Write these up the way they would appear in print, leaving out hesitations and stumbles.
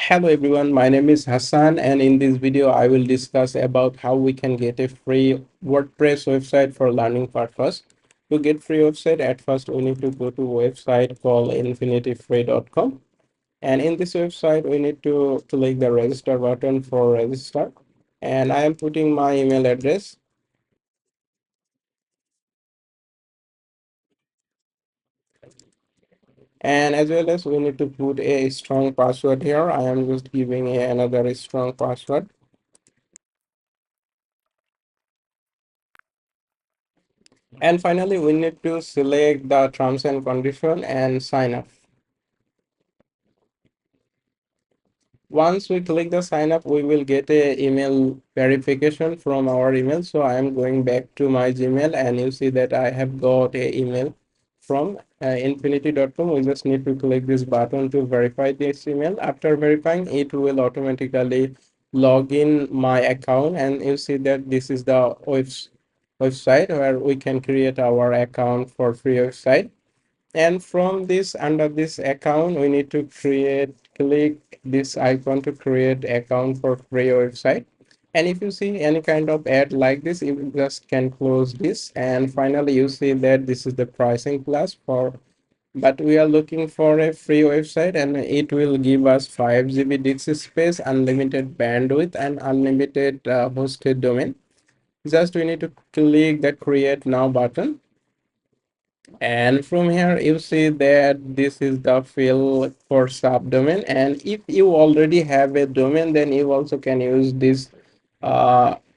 Hello everyone, my name is Hassan and in this video I will discuss about how we can get a free WordPress website for learning purpose. To get free website, at first we need to go to website called infinityfree.com, and in this website we need to click the register button for register, and I am putting my email address, and as well as we need to put a strong password here. I am just giving another strong password. And finally, we need to select the terms and condition and sign up. Once we click the sign up, we will get a email verification from our email. So I am going back to my Gmail and you see that I have got a email from infinity.com. We just need to click this button to verify this email. After verifying, it will automatically log in my account, and you see that this is the website where we can create our account for free website. And from this, under this account, we need to click this icon to create account for free website. And if you see any kind of ad like this, you just can close this. And finally, you see that this is the pricing class for, but we are looking for a free website, and it will give us 5 GB disk space, unlimited bandwidth, and unlimited hosted domain. Just we need to click the create now button, and from here you see that this is the field for subdomain, and if you already have a domain, then you also can use this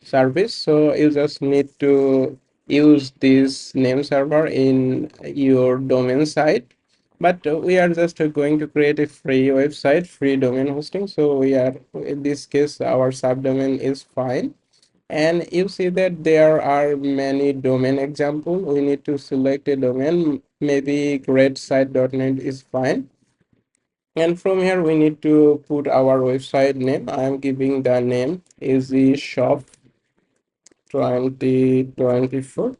service. So you just need to use this name server in your domain site, but we are just going to create a free website, free domain hosting. So we are, in this case, our subdomain is fine, and you see that there are many domain examples. We need to select a domain, maybe greatsite.net is fine. And from here we need to put our website name. I am giving the name easy shop 2024,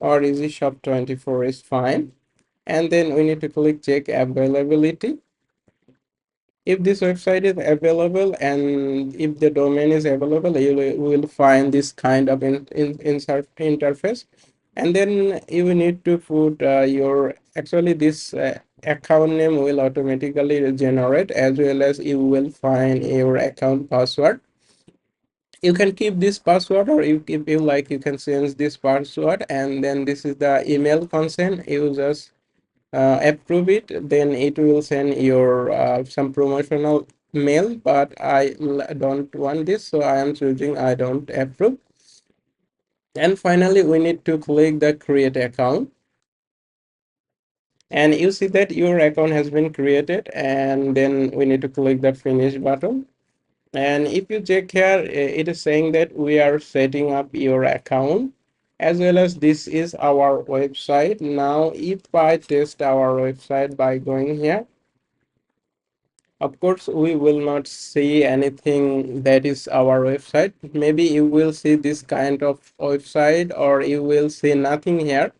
or easy shop 24 is fine. And then we need to click check availability. If this website is available and if the domain is available, will find this kind of insert interface. And then you need to put your, actually this account name will automatically generate, as well as you will find your account password. You can keep this password, or if you like, you can change this password. And then this is the email consent. You just approve it, then it will send your some promotional mail, but don't want this, so I am choosing I don't approve. And finally we need to click the create account, and you see that your account has been created, and then we need to click the finish button. And if you check here, it is saying that we are setting up your account, as well as this is our website. Now if I test our website by going here, of course, we will not see anything that is our website. Maybe you will see this kind of website, or you will see nothing here.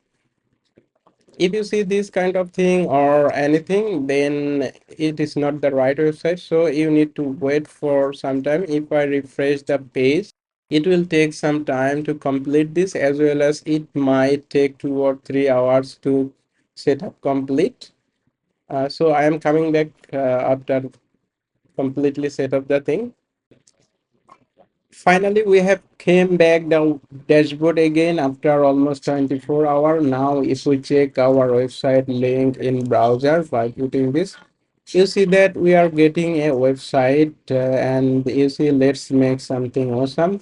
If you see this kind of thing or anything, then it is not the right website. So you need to wait for some time. If I refresh the page, it will take some time to complete this, as well as it might take 2 or 3 hours to set up complete. So I am coming back after completely set up the thing. Finally, we have came back the dashboard again after almost 24 hours. Now, if we check our website link in browser by putting this, you see that we are getting a website, and you see, let's make something awesome.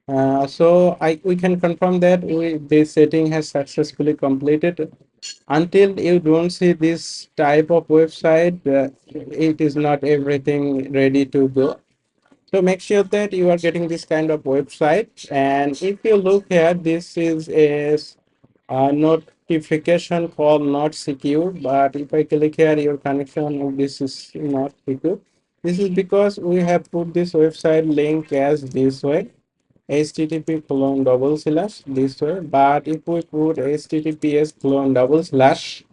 So we can confirm that this setting has successfully completed. Until you don't see this type of website, it is not everything ready to go. So make sure that you are getting this kind of website. And if you look here, this is a notification called not secure. But if I click here, your connection, this is not secure. This is because we have put this website link as this way, http colon double slash this way. But if we put https colon double slash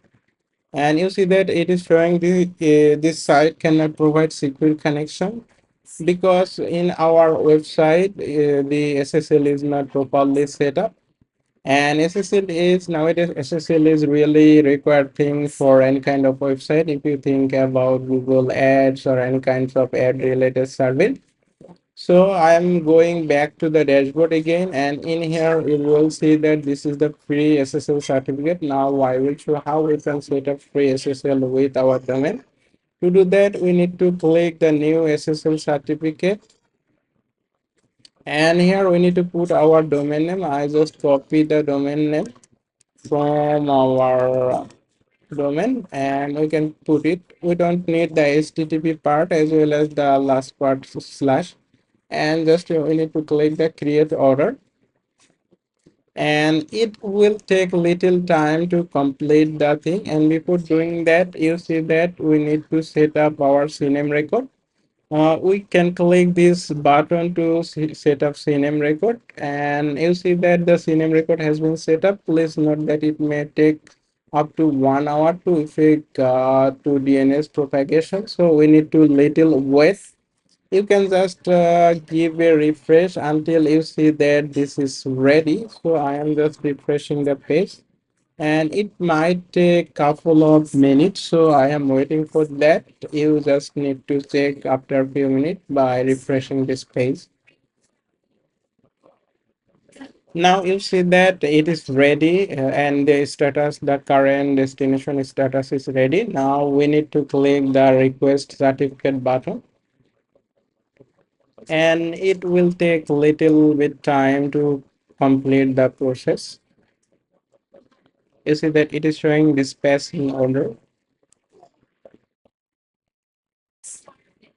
And you see that it is showing this site cannot provide secure connection because in our website the SSL is not properly set up. And SSL is nowadays SSL is really required thing for any kind of website. If you think about Google Ads or any kinds of ad related service. So I am going back to the dashboard again, and in here you will see that this is the free SSL certificate. Now I will show how we can set up free SSL with our domain. To do that, we need to click the new SSL certificate, and here we need to put our domain name. I just copy the domain name from our domain and we can put it. We don't need the HTTP part as well as the last part slash, and just we need to click the create order, and it will take little time to complete the thing. And before doing that, you see that we need to set up our CNAME record. We can click this button to set up CNAME record, and you see that the CNAME record has been set up. Please note that it may take up to 1 hour to effect to DNS propagation, so we need to little wait. You can just give a refresh until you see that this is ready. So I am just refreshing the page, and it might take couple of minutes, so I am waiting for that. You just need to check after a few minutes by refreshing this page. Now you see that it is ready, and the status, the current destination status is ready. Now we need to click the request certificate button, and it will take little bit time to complete the process. You see that it is showing dispatch in order.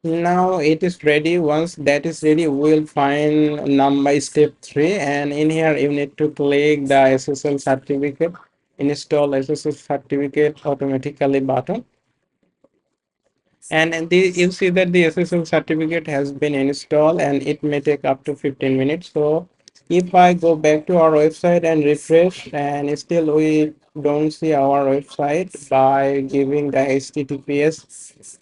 Now it is ready. Once that is ready, we'll find number step 3, and in here you need to click the SSL certificate, install SSL certificate automatically button. And you see that the SSL certificate has been installed, and it may take up to 15 minutes. So if I go back to our website and refresh, and still we don't see our website by giving the HTTPS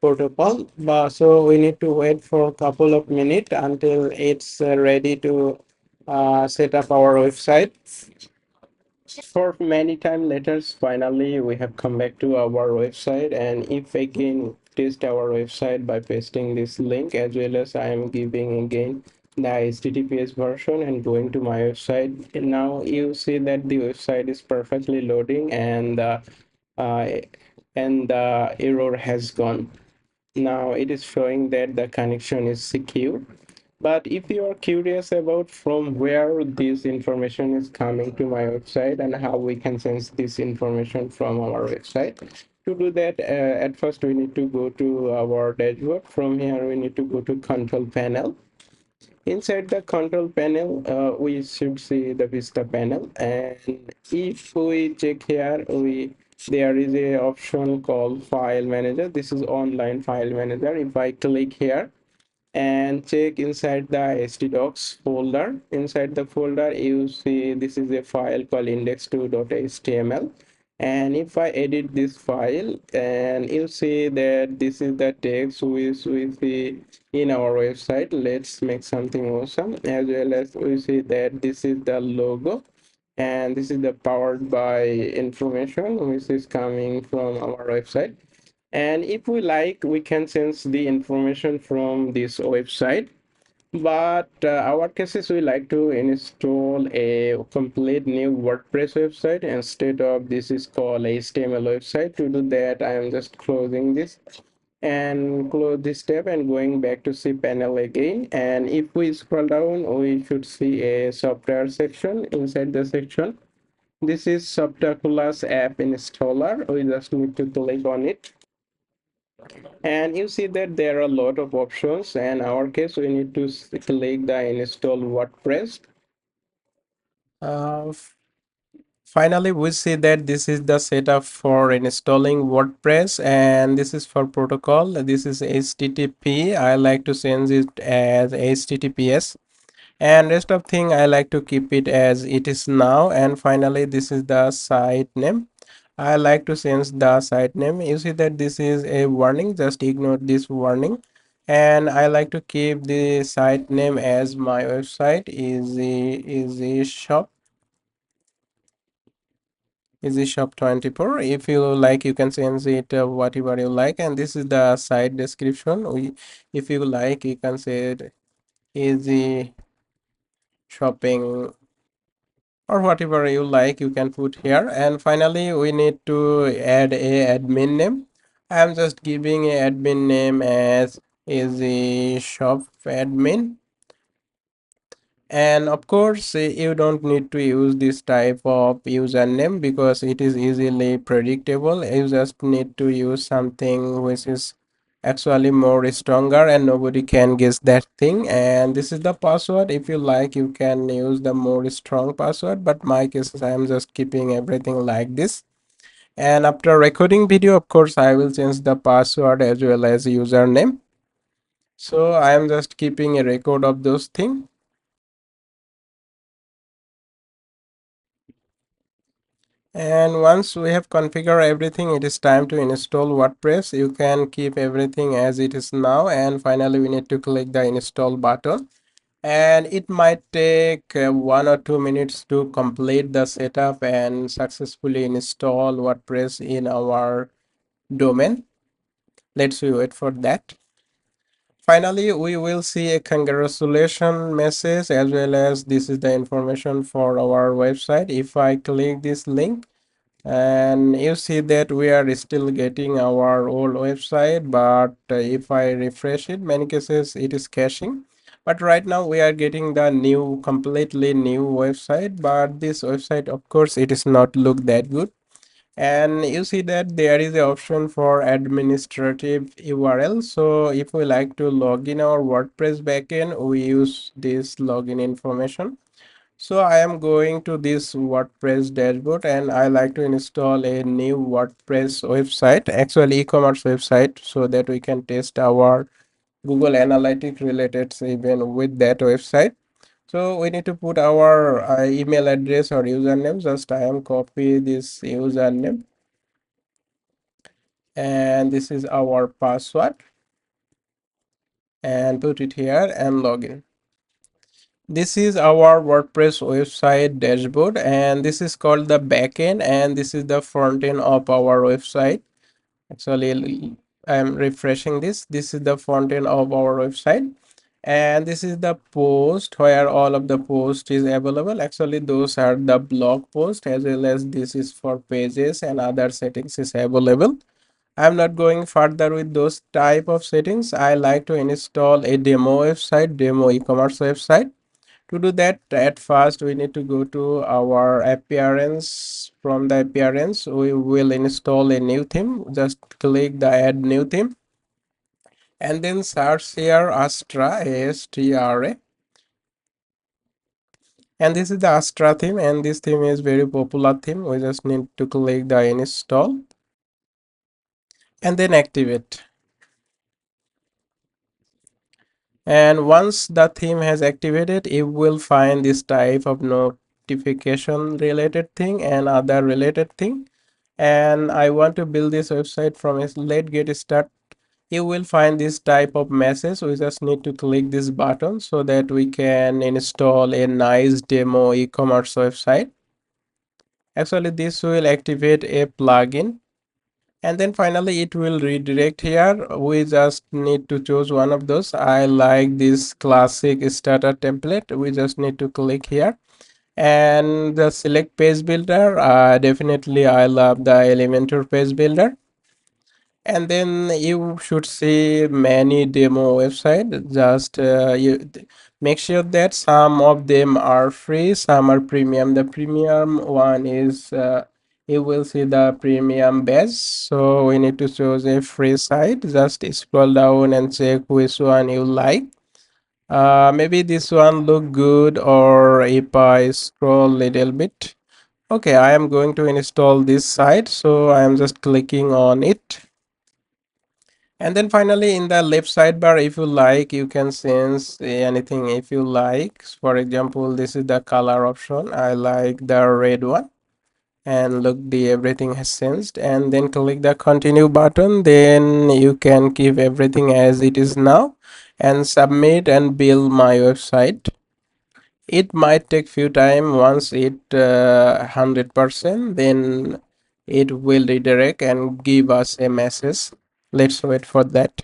protocol, but so we need to wait for a couple of minutes until it's ready to set up our website. For many time later, finally we have come back to our website, and if I can test our website by pasting this link, as well as I am giving again the HTTPS version and going to my website, and now you see that the website is perfectly loading, uh, and the error has gone. Now it is showing that the connection is secure. But if you are curious about from where this information is coming to my website and how we can sense this information from our website, to do that, at first we need to go to our dashboard. From here, we need to go to control panel. Inside the control panel, we should see the Vista panel. And if we check here, there is a option called File Manager. This is online file manager. If I click here, and check inside the htdocs folder. Inside the folder, you see this is a file called index2.html. And if I edit this file, and you see that this is the text we see in our website. Let's make something awesome. As well as we see that this is the logo, and this is the powered by information which is coming from our website. And if we like, we can sense the information from this website. But our cases, we like to install a complete new WordPress website instead of this is called HTML website. To do that, I am just closing this and close this tab and going back to cPanel again. And if we scroll down, we should see a software section. Inside the section, this is Softaculous app installer. We just need to click on it, and you see that there are a lot of options. In our case, we need to click the install WordPress. uh, Finally, we see that this is the setup for installing WordPress, and this is for protocol. This is HTTP. I like to change it as HTTPS, and rest of thing I like to keep it as it is now. And finally, this is the site name. I like to change the site name. You see that this is a warning, just ignore this warning. And I like to keep the site name as my website easy shop, easy shop 24. If you like, you can change it whatever you like. And this is the site description. If you like, you can say it easy shopping or whatever you like, you can put here. And finally we need to add a admin name. I am just giving a admin name as easy shop admin. And of course you don't need to use this type of username because it is easily predictable. You just need to use something which is actually more stronger and nobody can guess that thing. And this is the password. If you like, you can use the more strong password, but my case is I am just keeping everything like this. And after recording video, of course I will change the password as well as username. So I am just keeping a record of those things. And once we have configured everything, it is time to install WordPress. You can keep everything as it is now. And finally, we need to click the install button. And it might take 1 or 2 minutes to complete the setup and successfully install WordPress in our domain. Let's wait for that. Finally, we will see a congratulation message as well as this is the information for our website. If I click this link, and you see that we are still getting our old website, but if I refresh it, many cases it is caching. But right now we are getting the new, completely new website, but this website, of course, it is not look that good. And you see that there is an option for administrative URL. So if we like to log in our WordPress backend, we use this login information. So I am going to this WordPress dashboard and I like to install a new WordPress website, actually e-commerce website, so that we can test our Google Analytics related even with that website. So we need to put our email address or username. Just I am copy this username and this is our password and put it here and login. This is our WordPress website dashboard and this is called the backend and this is the front end of our website. Actually, I am refreshing this. This is the front end of our website and this is the post where all of the post is available. Actually, those are the blog post as well as this is for pages and other settings is available. I'm not going further with those type of settings. I like to install a demo website, demo e-commerce website. To do that, at first we need to go to our appearance. From the appearance, we will install a new theme. Just click the add new theme and then search here Astra, ASTRA. And this is the Astra theme and this theme is very popular theme. We just need to click the install and then activate. And once the theme has activated, it will find this type of notification related thing and other related thing. And I want to build this website from a let's get start. You will find this type of message. We just need to click this button so that we can install a nice demo e-commerce website. Actually, this will activate a plugin and then finally it will redirect here. We just need to choose one of those. I like this classic starter template. We just need to click here and the select page builder. Definitely I love the Elementor page builder. And then you should see many demo website. Just make sure that some of them are free, some are premium. The premium one is you will see the premium badge, so we need to choose a free site. Just scroll down and check which one you like. Maybe this one look good, or if I scroll little bit, okay, I am going to install this site, so I am just clicking on it. And then finally in the left sidebar, if you like, you can change anything if you like. For example, this is the color option. I like the red one. and look, the everything has changed, and then click the continue button. Then you can keep everything as it is now and submit and build my website. It might take few time. Once it 100%, then it will redirect and give us a message. Let's wait for that.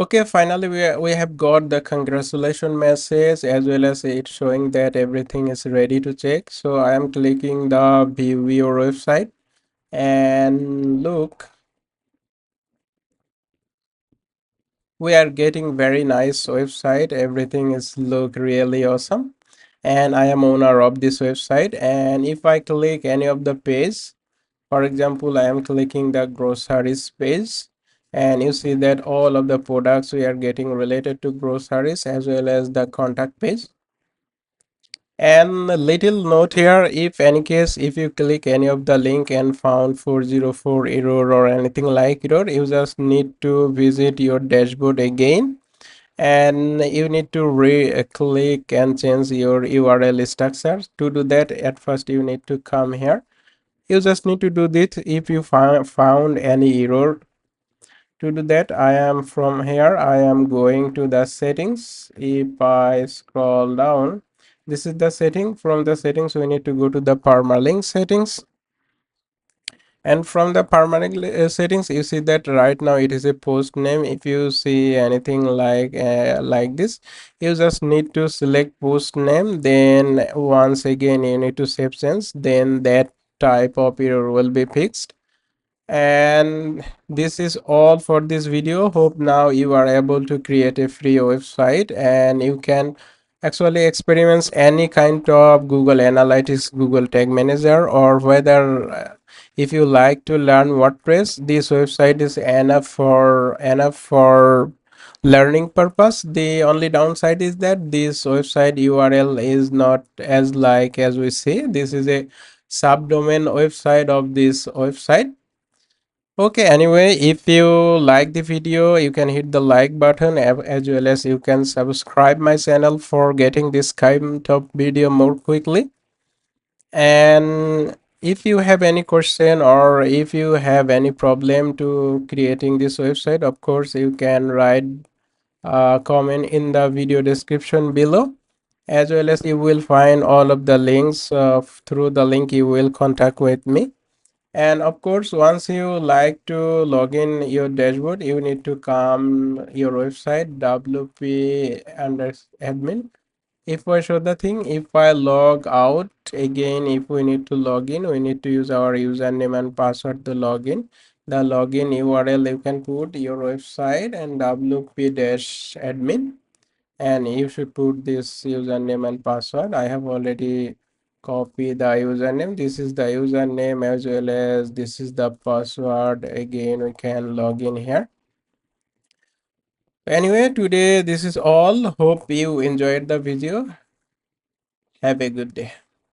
Okay, finally we have got the congratulation message, as well as it showing that everything is ready to check. So I am clicking the view your website, and look, we are getting very nice website. Everything is look really awesome, and I am owner of this website. And if I click any of the page, for example, I am clicking the groceries page, and you see that all of the products we are getting related to groceries, as well as the contact page. And a little note here, if any case, if you click any of the link and found 404 error or anything like error, you just need to visit your dashboard again, and you need to click and change your URL structure. To do that, at first you need to come here. You just need to do this. If you found any error, to do that, I am from here, I am going to the settings. If I scroll down, this is the setting. From the settings, we need to go to the permalink settings, and from the permanent settings, you see that right now it is a post name. If you see anything like this, you just need to select post name. Then once again you need to save change, then that type of error will be fixed. And this is all for this video. Hope now you are able to create a free website, and you can actually experiment any kind of Google Analytics, Google Tag Manager, or whether if you like to learn WordPress, this website is enough for learning purpose. The only downside is that this website URL is not as like as we see. This is a subdomain website of this website. Okay, anyway, if you like the video, you can hit the like button, as well as you can subscribe my channel for getting this kind of video more quickly. And if you have any question, or if you have any problem to creating this website, of course you can write a comment in the video description below, as well as you will find all of the links. Through the link you will contact with me. And of course, once you like to log in your dashboard, you need to come your website wp under admin. If I show the thing, if I log out again, if we need to log in, we need to use our username and password to log in. The login URL, you can put your website and wp-admin, and you should put this username and password. I have already copied the username. This is the username, as well as this is the password. Again, we can log in here. Anyway, today this is all. Hope you enjoyed the video. Have a good day.